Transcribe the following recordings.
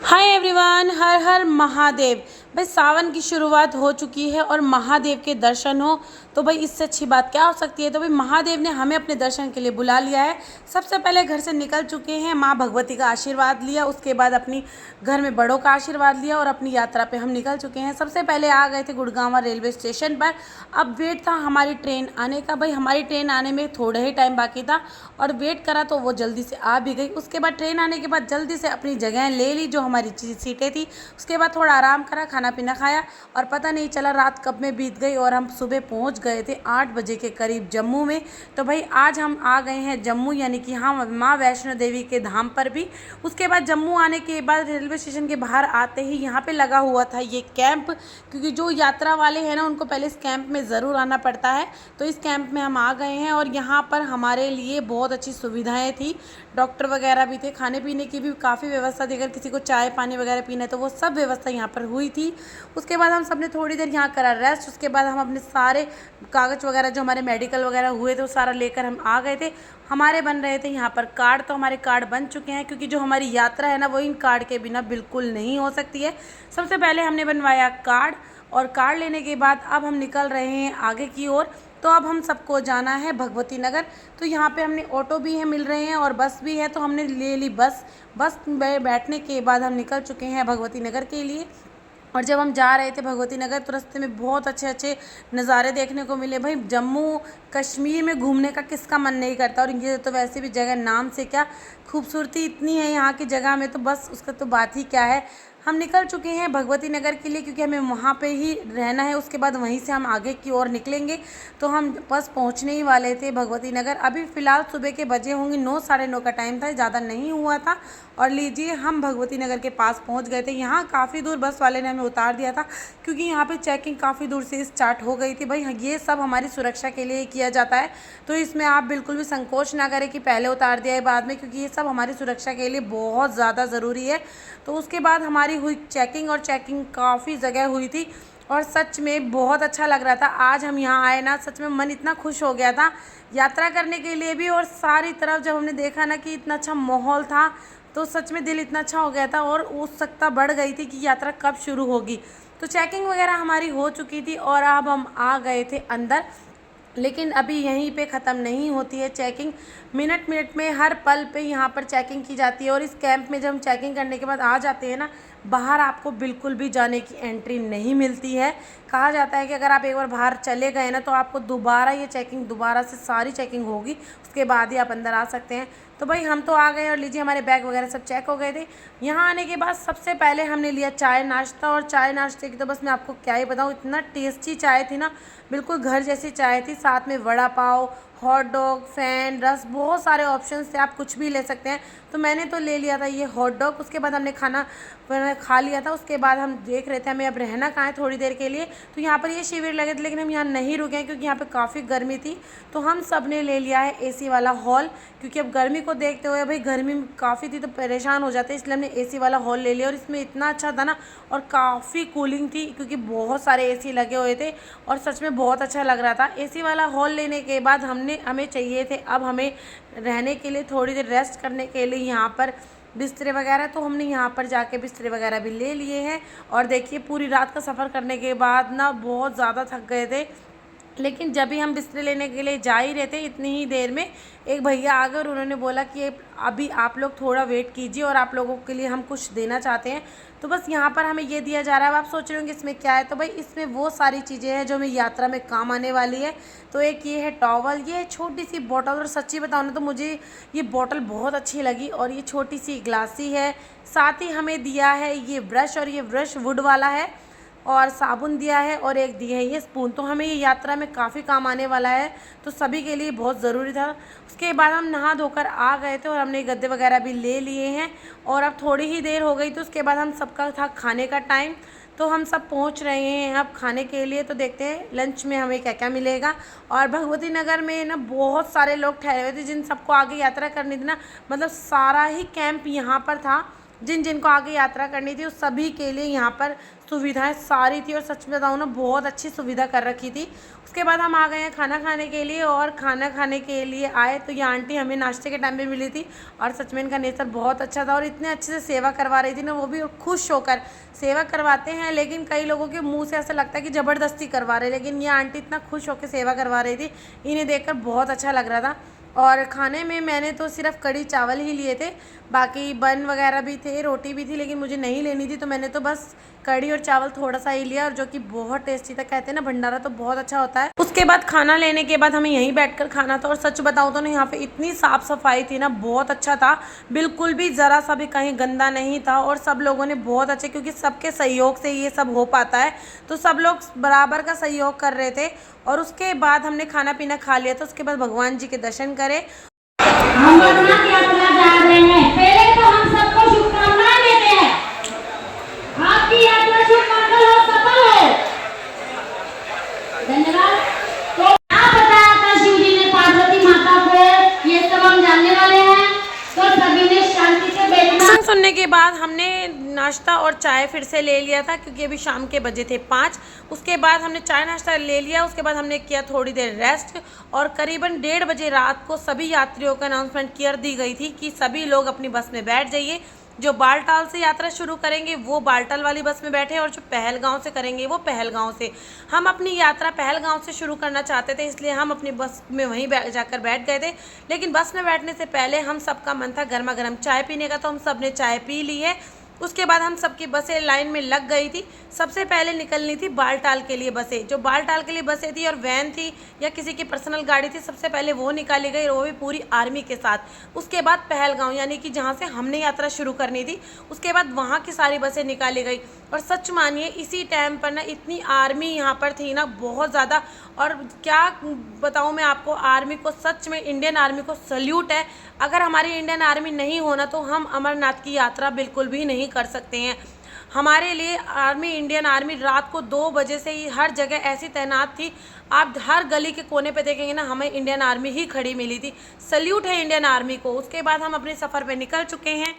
Hi everyone, हर हर महादेव। भाई सावन की शुरुआत हो चुकी है और महादेव के दर्शन हो तो भाई इससे अच्छी बात क्या हो सकती है। तो भाई महादेव ने हमें अपने दर्शन के लिए बुला लिया है। सबसे पहले घर से निकल चुके हैं, माँ भगवती का आशीर्वाद लिया, उसके बाद अपनी घर में बड़ों का आशीर्वाद लिया और अपनी यात्रा पे हम निकल चुके हैं। सबसे पहले आ गए थे गुड़गांव रेलवे स्टेशन पर। अब वेट था हमारी ट्रेन आने का। भाई हमारी ट्रेन आने में थोड़ा ही टाइम बाकी था और वेट करा तो वो जल्दी से आ भी गई। उसके बाद ट्रेन आने के बाद जल्दी से अपनी जगह ले ली जो हमारी सीटें थी। उसके बाद थोड़ा आराम करा, खाना पीना खाया और पता नहीं चला रात कब में बीत गई और हम सुबह पहुंच गए थे 8 बजे के करीब जम्मू में। तो भाई आज हम आ गए हैं जम्मू, यानी कि हाँ माँ वैष्णो देवी के धाम पर भी। उसके बाद जम्मू आने के बाद रेलवे स्टेशन के बाहर आते ही यहाँ पे लगा हुआ था ये कैंप, क्योंकि जो यात्रा वाले हैं ना उनको पहले इस कैंप में ज़रूर आना पड़ता है। तो इस कैंप में हम आ गए हैं और यहाँ पर हमारे लिए बहुत अच्छी सुविधाएँ थी। डॉक्टर वगैरह भी थे, खाने पीने की भी काफ़ी व्यवस्था थी। अगर किसी को चाय पानी वगैरह पीना है तो वो सब व्यवस्था यहाँ पर हुई थी। उसके बाद हम सब ने थोड़ी देर यहाँ करा रेस्ट। उसके बाद हम अपने सारे कागज़ वगैरह जो हमारे मेडिकल वगैरह हुए थे वो सारा लेकर हम आ गए थे। हमारे बन रहे थे यहाँ पर कार्ड, तो हमारे कार्ड बन चुके हैं, क्योंकि जो हमारी यात्रा है ना वो इन कार्ड के बिना बिल्कुल नहीं हो सकती है। सबसे पहले हमने बनवाया कार्ड और कार्ड लेने के बाद अब हम निकल रहे हैं आगे की ओर। तो अब हम सबको जाना है भगवती नगर। तो यहाँ पे हमने ऑटो भी है मिल रहे हैं और बस भी है, तो हमने ले ली बस में बैठने के बाद हम निकल चुके हैं भगवती नगर के लिए। और जब हम जा रहे थे भगवती नगर तो रास्ते में बहुत अच्छे अच्छे नज़ारे देखने को मिले। भाई जम्मू कश्मीर में घूमने का किसका मन नहीं करता, और ये तो वैसे भी जगह नाम से क्या खूबसूरती इतनी है यहाँ की जगह में, तो बस उसका तो बात ही क्या है। हम निकल चुके हैं भगवती नगर के लिए, क्योंकि हमें वहाँ पे ही रहना है। उसके बाद वहीं से हम आगे की ओर निकलेंगे। तो हम बस पहुँचने ही वाले थे भगवती नगर। अभी फ़िलहाल सुबह के बजे होंगे 9 साढ़े 9 का टाइम था, ज़्यादा नहीं हुआ था। और लीजिए हम भगवती नगर के पास पहुँच गए थे। यहाँ काफ़ी दूर बस वाले ने हमें उतार दिया था, क्योंकि यहाँ पे चेकिंग काफ़ी दूर से स्टार्ट हो गई थी। भाई ये सब हमारी सुरक्षा के लिए किया जाता है, तो इसमें आप बिल्कुल भी संकोच ना करें कि पहले उतार दिया है बाद में, क्योंकि ये सब हमारी सुरक्षा के लिए बहुत ज़्यादा ज़रूरी है। तो उसके बाद हमारी हुई चेकिंग, और चेकिंग काफ़ी जगह हुई थी और सच में बहुत अच्छा लग रहा था। आज हम यहाँ आए ना, सच में मन इतना खुश हो गया था यात्रा करने के लिए भी, और सारी तरफ जब हमने देखा ना कि इतना अच्छा माहौल था तो सच में दिल इतना अच्छा हो गया था और उत्सुकता बढ़ गई थी कि यात्रा कब शुरू होगी। तो चेकिंग वगैरह हमारी हो चुकी थी और अब हम आ गए थे अंदर। लेकिन अभी यहीं पे ख़त्म नहीं होती है चेकिंग, मिनट मिनट में हर पल पे यहाँ पर चेकिंग की जाती है। और इस कैंप में जब हम चेकिंग करने के बाद आ जाते हैं ना, बाहर आपको बिल्कुल भी जाने की एंट्री नहीं मिलती है। कहा जाता है कि अगर आप एक बार बाहर चले गए ना तो आपको दोबारा ये चेकिंग, दोबारा से सारी चेकिंग होगी, उसके बाद ही आप अंदर आ सकते हैं। तो भाई हम तो आ गए और लीजिए हमारे बैग वगैरह सब चेक हो गए थे। यहाँ आने के बाद सबसे पहले हमने लिया चाय नाश्ता, और चाय नाश्ते की तो बस मैं आपको क्या ही बताऊँ, इतना टेस्टी चाय थी ना, बिल्कुल घर जैसी चाय थी। साथ में vada pav, hot dog, fan, रस, बहुत सारे ऑप्शंस थे, आप कुछ भी ले सकते हैं। तो मैंने तो ले लिया था ये हॉट डॉग। उसके बाद हमने खाना खा लिया था। उसके बाद हम देख रहे थे हमें अब रहना कहाँ है थोड़ी देर के लिए। तो यहाँ पर ये शिविर लगे थे, लेकिन हम यहाँ नहीं रुके हैं क्योंकि यहाँ पे काफ़ी गर्मी थी। तो हम सब ने ले लिया है एसी वाला हॉल, क्योंकि अब गर्मी को देखते हुए, भाई गर्मी काफ़ी थी तो परेशान हो जाते, इसलिए हमने एसी वाला हॉल ले लिया। और इसमें इतना अच्छा था ना, और काफ़ी कूलिंग थी क्योंकि बहुत सारे एसी लगे हुए थे और सच में बहुत अच्छा लग रहा था। एसी वाला हॉल लेने के बाद हमें चाहिए थे अब हमें रहने के लिए, थोड़ी देर रेस्ट करने के लिए यहाँ पर बिस्तरे वगैरह। तो हमने यहाँ पर जाके बिस्तरे वगैरह भी ले लिए हैं। और देखिए पूरी रात का सफ़र करने के बाद ना बहुत ज़्यादा थक गए थे, लेकिन जब भी हम बिस्तरे लेने के लिए जा ही रहे थे इतनी ही देर में एक भैया आ गए और उन्होंने बोला कि अभी आप लोग थोड़ा वेट कीजिए और आप लोगों के लिए हम कुछ देना चाहते हैं। तो बस यहाँ पर हमें ये दिया जा रहा है। अब आप सोच रहे होंगे इसमें क्या है, तो भाई इसमें वो सारी चीज़ें हैं जो हमें यात्रा में काम आने वाली है। तो एक ये है टॉवल, ये छोटी सी बॉटल, और सच्ची बताऊँ ना तो मुझे ये बॉटल बहुत अच्छी लगी, और ये छोटी सी ग्लासी है। साथ ही हमें दिया है ये ब्रश, और ये ब्रश वुड वाला है, और साबुन दिया है, और एक दी है ये स्पून। तो हमें ये यात्रा में काफ़ी काम आने वाला है, तो सभी के लिए बहुत ज़रूरी था। उसके बाद हम नहा धोकर आ गए थे और हमने गद्दे वगैरह भी ले लिए हैं। और अब थोड़ी ही देर हो गई तो उसके बाद हम सबका था खाने का टाइम, तो हम सब पहुंच रहे हैं अब खाने के लिए। तो देखते हैं लंच में हमें क्या क्या मिलेगा। और भगवती नगर में ना बहुत सारे लोग ठहरे हुए थे जिन सबको आगे यात्रा करनी थी ना, मतलब सारा ही कैंप यहाँ पर था। जिन जिनको आगे यात्रा करनी थी उस सभी के लिए यहाँ पर सुविधाएं सारी थी और सच में बताऊँ ना बहुत अच्छी सुविधा कर रखी थी। उसके बाद हम आ गए हैं खाना खाने के लिए और खाना खाने के लिए आए तो ये आंटी हमें नाश्ते के टाइम पे मिली थी और सच में इनका नेचर बहुत अच्छा था और इतने अच्छे से सेवा करवा रही थी ना, वो भी खुश होकर सेवा करवाते हैं। लेकिन कई लोगों के मुंह से ऐसा लगता है कि ज़बरदस्ती करवा रहे, लेकिन ये आंटी इतना खुश होकर सेवा करवा रही थी, इन्हें देखकर बहुत अच्छा लग रहा था। और खाने में मैंने तो सिर्फ कढ़ी चावल ही लिए थे, बाकी बन वगैरह भी थे, रोटी भी थी, लेकिन मुझे नहीं लेनी थी तो मैंने तो बस कढ़ी और चावल थोड़ा सा ही लिया और जो कि बहुत टेस्टी था। कहते हैं ना भंडारा तो बहुत अच्छा होता है। उसके बाद खाना लेने के बाद हमें यहीं बैठकर खाना था और सच बताऊँ तो ना यहाँ पे इतनी साफ़ सफाई थी ना, बहुत अच्छा था, बिल्कुल भी ज़रा सा भी कहीं गंदा नहीं था और सब लोगों ने बहुत अच्छे, क्योंकि सबके सहयोग से ये सब हो पाता है तो सब लोग बराबर का सहयोग कर रहे थे। और उसके बाद हमने खाना पीना खा लिया था, उसके बाद भगवान जी के दर्शन करे। हम अमरनाथ यात्रा जा रहे हैं, पहले तो हम सबको शुभकामनाएं देते हैं, आपकी यात्रा शुभ मंगल हो, सफल हो। धन्यवाद। तो क्या बताया था शिव जी ने पार्वती माता को, ये सब हम जानने वाले हैं। तो सभी ने शांति से बैठना। सुनने के बाद हमने नाश्ता और चाय फिर से ले लिया था, क्योंकि अभी शाम के बजे थे 5। उसके बाद हमने चाय नाश्ता ले लिया, उसके बाद हमने किया थोड़ी देर रेस्ट और करीबन 1:30 बजे रात को सभी यात्रियों को अनाउंसमेंट कर दी गई थी कि सभी लोग अपनी बस में बैठ जाइए। जो बालटाल से यात्रा शुरू करेंगे वो बालटाल वाली बस में बैठे और जो पहलगांव से करेंगे वो पहलगांव से। हम अपनी यात्रा पहलगांव से शुरू करना चाहते थे, इसलिए हम अपनी बस में वहीं जाकर बैठ गए थे। लेकिन बस में बैठने से पहले हम सबका मन था गर्मा गर्म चाय पीने का, तो हम सब ने चाय पी ली है। उसके बाद हम सबकी बसें लाइन में लग गई थी। सबसे पहले निकलनी थी बालटाल के लिए बसें, जो बालटाल के लिए बसें थी और वैन थी या किसी की पर्सनल गाड़ी थी, सबसे पहले वो निकाली गई और वो भी पूरी आर्मी के साथ। उसके बाद पहलगांव यानी कि जहाँ से हमने यात्रा शुरू करनी थी, उसके बाद वहाँ की सारी बसें निकाली गई। और सच मानिए इसी टाइम पर ना इतनी आर्मी यहाँ पर थी ना, बहुत ज़्यादा। और क्या बताऊँ मैं आपको, आर्मी को सच में, इंडियन आर्मी को सल्यूट है। अगर हमारी इंडियन आर्मी नहीं होना तो हम अमरनाथ की यात्रा बिल्कुल भी नहीं कर सकते हैं। हमारे लिए आर्मी, इंडियन आर्मी रात को 2 बजे से ही हर जगह ऐसी तैनात थी। आप हर गली के कोने पे देखेंगे ना, हमें इंडियन आर्मी ही खड़ी मिली थी। सल्यूट है इंडियन आर्मी को। उसके बाद हम अपने सफ़र पे निकल चुके हैं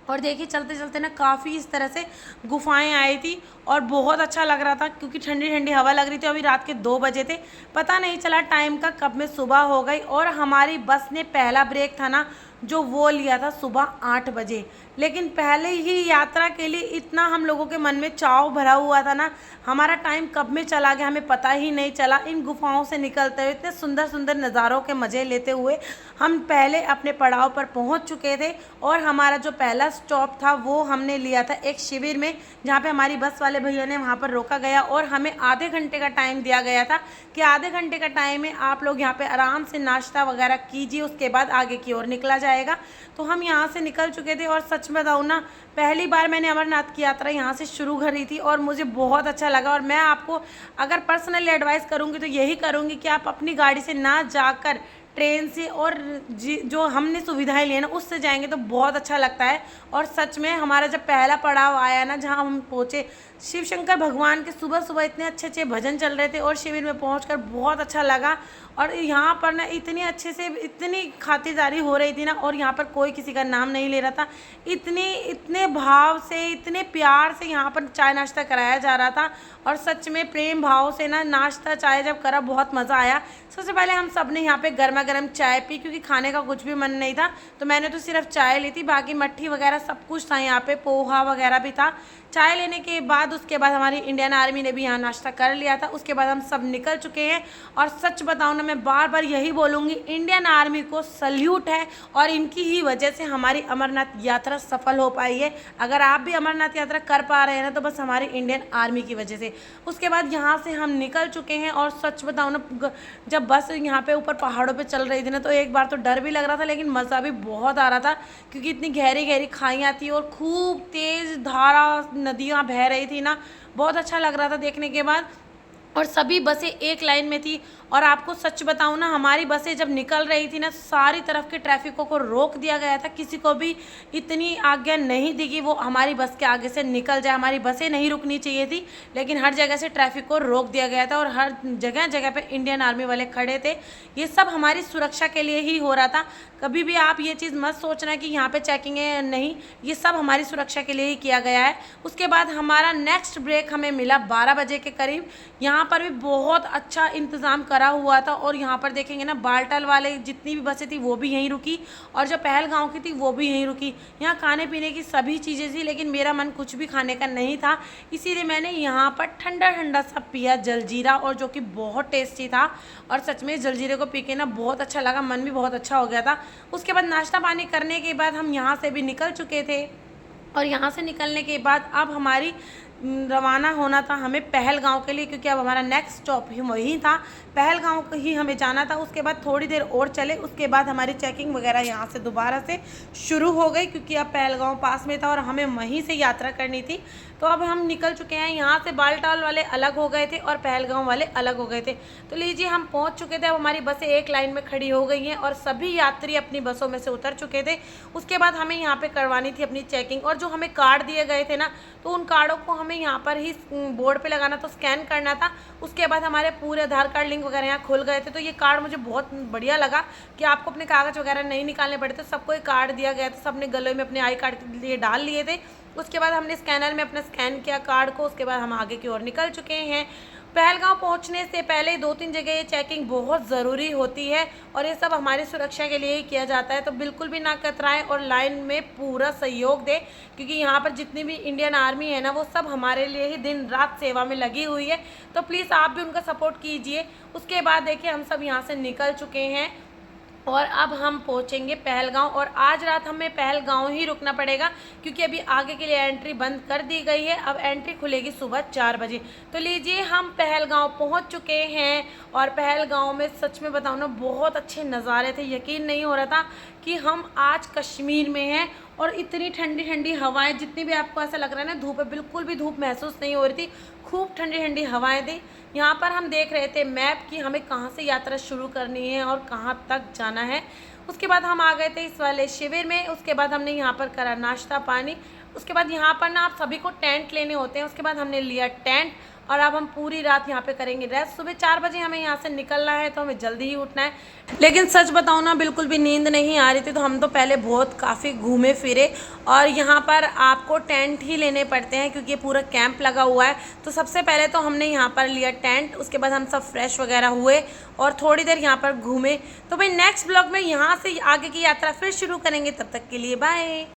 और देखिए चलते चलते ना काफ़ी इस तरह से गुफाएं आई थी और बहुत अच्छा लग रहा था, क्योंकि ठंडी ठंडी हवा लग रही थी। अभी रात के 2 बजे थे, पता नहीं चला टाइम का कब में सुबह हो गई। और हमारी बस ने पहला ब्रेक था ना जो वो लिया था सुबह 8 बजे। लेकिन पहले ही यात्रा के लिए इतना हम लोगों के मन में चाव भरा हुआ था ना, हमारा टाइम कब में चला गया हमें पता ही नहीं चला। इन गुफाओं से निकलते हुए इतने सुंदर सुंदर नज़ारों के मज़े लेते हुए हम पहले अपने पड़ाव पर पहुंच चुके थे। और हमारा जो पहला स्टॉप था वो हमने लिया था एक शिविर में, जहाँ पे हमारी बस वाले भैया ने वहाँ पर रोका गया और हमें आधे घंटे का टाइम दिया गया था कि आधे घंटे का टाइम में आप लोग यहाँ पे आराम से नाश्ता वगैरह कीजिए, उसके बाद आगे की ओर निकला जाएगा। तो हम यहाँ से निकल चुके थे और सच में बताऊँ ना, पहली बार मैंने अमरनाथ की यात्रा यहाँ से शुरू करी थी और मुझे बहुत अच्छा लगा। और मैं आपको अगर पर्सनली एडवाइस करूँगी तो यही करूँगी कि आप अपनी गाड़ी से ना जाकर ट्रेन से और जो हमने सुविधाएं ली है ना उससे जाएंगे तो बहुत अच्छा लगता है। और सच में हमारा जब पहला पड़ाव आया ना, जहाँ हम पहुँचे, शिव शंकर भगवान के सुबह सुबह इतने अच्छे अच्छे भजन चल रहे थे और शिविर में पहुंचकर बहुत अच्छा लगा। और यहाँ पर ना इतनी अच्छे से इतनी खातिरदारी हो रही थी ना, और यहाँ पर कोई किसी का नाम नहीं ले रहा था। इतने भाव से, इतने प्यार से यहाँ पर चाय नाश्ता कराया जा रहा था और सच में प्रेम भाव से ना नाश्ता चाय जब करा बहुत मज़ा आया। सबसे पहले हम सब ने यहाँ पे गर्मा गर्म चाय पी, क्योंकि खाने का कुछ भी मन नहीं था, तो मैंने तो सिर्फ चाय ली थी, बाकी मट्ठी वगैरह सब कुछ था, यहाँ पे पोहा वगैरह भी था। चाय लेने के बाद उसके बाद हमारी इंडियन आर्मी ने भी यहाँ नाश्ता कर लिया था। उसके बाद हम सब निकल चुके हैं और सच बताऊँ ना, मैं बार बार यही बोलूँगी, इंडियन आर्मी को सल्यूट है और इनकी ही वजह से हमारी अमरनाथ यात्रा सफल हो पाई है। अगर आप भी अमरनाथ यात्रा कर पा रहे हैं ना तो बस हमारी इंडियन आर्मी की वजह से। उसके बाद यहाँ से हम निकल चुके हैं और सच बताऊँ ना, जब बस यहाँ पे ऊपर पहाड़ों पे चल रही थी ना तो एक बार तो डर भी लग रहा था, लेकिन मज़ा भी बहुत आ रहा था, क्योंकि इतनी गहरी गहरी खाइयाँ थी और खूब तेज़ धारा नदियाँ बह रही थी ना, बहुत अच्छा लग रहा था देखने के बाद। और सभी बसें एक लाइन में थी। और आपको सच बताऊं ना, हमारी बसें जब निकल रही थी ना, सारी तरफ के ट्रैफिकों को रोक दिया गया था। किसी को भी इतनी आज्ञा नहीं दी कि वो हमारी बस के आगे से निकल जाए। हमारी बसें नहीं रुकनी चाहिए थी, लेकिन हर जगह से ट्रैफिक को रोक दिया गया था और हर जगह जगह पे इंडियन आर्मी वाले खड़े थे। ये सब हमारी सुरक्षा के लिए ही हो रहा था। कभी भी आप ये चीज़ मत सोचना कि यहाँ पे चेकिंग है, नहीं, ये सब हमारी सुरक्षा के लिए ही किया गया है। उसके बाद हमारा नेक्स्ट ब्रेक हमें मिला 12 बजे के करीब। यहाँ पर भी बहुत अच्छा इंतज़ाम करा हुआ था और यहाँ पर देखेंगे ना, बालटाल वाले जितनी भी बसें थी वो भी यहीं रुकी और जो पहलगांव की थी वो भी यहीं रुकी। यहाँ खाने पीने की सभी चीज़ें थी, लेकिन मेरा मन कुछ भी खाने का नहीं था, इसीलिए मैंने यहाँ पर ठंडा ठंडा सा पिया जलजीरा, और जो कि बहुत टेस्टी था। और सच में जलजीरे को पी के ना बहुत अच्छा लगा, मन भी बहुत अच्छा हो गया था। उसके बाद नाश्ता पानी करने के बाद हम यहाँ से भी निकल चुके थे और यहाँ से निकलने के बाद अब हमारी रवाना होना था हमें पहलगांव के लिए, क्योंकि अब हमारा नेक्स्ट स्टॉप ही वहीं था, पहलगांव ही हमें जाना था। उसके बाद थोड़ी देर और चले, उसके बाद हमारी चेकिंग वगैरह यहाँ से दोबारा से शुरू हो गई, क्योंकि अब पहलगांव पास में था और हमें वहीं से यात्रा करनी थी। तो अब हम निकल चुके हैं। यहाँ से बालटाल वाले अलग हो गए थे और पहलगांव वाले अलग हो गए थे। तो लीजिए, हम पहुँच चुके थे। अब हमारी बसें एक लाइन में खड़ी हो गई हैं और सभी यात्री अपनी बसों में से उतर चुके थे। उसके बाद हमें यहाँ पे करवानी थी अपनी चेकिंग, और जो हमें कार्ड दिए गए थे ना, तो उन कार्डों को हमें यहाँ पर ही बोर्ड पे लगाना था, स्कैन करना था। उसके बाद हमारे पूरे आधार कार्ड लिंक वगैरह यहाँ खुल गए थे। तो ये कार्ड मुझे बहुत बढ़िया लगा कि आपको अपने कागज़ वगैरह नहीं निकालने पड़े थे, सबको एक कार्ड दिया गया था। सबने गले में अपने आई कार्ड के लिए डाल लिए थे। उसके बाद हमने स्कैनर में अपना स्कैन किया कार्ड को। उसके बाद हम आगे की ओर निकल चुके हैं। पहलगांव पहुंचने से पहले 2-3 जगह ये चेकिंग बहुत ज़रूरी होती है और ये सब हमारी सुरक्षा के लिए ही किया जाता है। तो बिल्कुल भी ना कतराएं और लाइन में पूरा सहयोग दें, क्योंकि यहाँ पर जितनी भी इंडियन आर्मी है ना, वो सब हमारे लिए ही दिन रात सेवा में लगी हुई है। तो प्लीज़ आप भी उनका सपोर्ट कीजिए। उसके बाद देखिए, हम सब यहाँ से निकल चुके हैं और अब हम पहुंचेंगे पहलगांव। और आज रात हमें पहलगांव ही रुकना पड़ेगा, क्योंकि अभी आगे के लिए एंट्री बंद कर दी गई है। अब एंट्री खुलेगी सुबह 4 बजे। तो लीजिए, हम पहलगांव पहुंच चुके हैं और पहलगांव में सच में बताऊँ ना, बहुत अच्छे नज़ारे थे। यकीन नहीं हो रहा था कि हम आज कश्मीर में हैं और इतनी ठंडी ठंडी हवाएं, जितनी भी आपको ऐसा लग रहा है ना धूप है, बिल्कुल भी धूप महसूस नहीं हो रही थी। खूब ठंडी ठंडी हवाएं थी। यहाँ पर हम देख रहे थे मैप कि हमें कहाँ से यात्रा शुरू करनी है और कहाँ तक जाना है। उसके बाद हम आ गए थे इस वाले शिविर में। उसके बाद हमने यहाँ पर करा नाश्ता पानी। उसके बाद यहाँ पर ना आप सभी को टेंट लेने होते हैं। उसके बाद हमने लिया टेंट और अब हम पूरी रात यहाँ पे करेंगे रेस्ट। सुबह 4 बजे हमें यहाँ से निकलना है, तो हमें जल्दी ही उठना है। लेकिन सच बताऊँ ना, बिल्कुल भी नींद नहीं आ रही थी। तो हम तो पहले बहुत काफ़ी घूमे फिरे और यहाँ पर आपको टेंट ही लेने पड़ते हैं, क्योंकि ये पूरा कैंप लगा हुआ है। तो सबसे पहले तो हमने यहाँ पर लिया टेंट। उसके बाद हम सब फ्रेश वगैरह हुए और थोड़ी देर यहाँ पर घूमे। तो भाई नेक्स्ट ब्लॉग में यहाँ से आगे की यात्रा फिर शुरू करेंगे। तब तक के लिए बाय।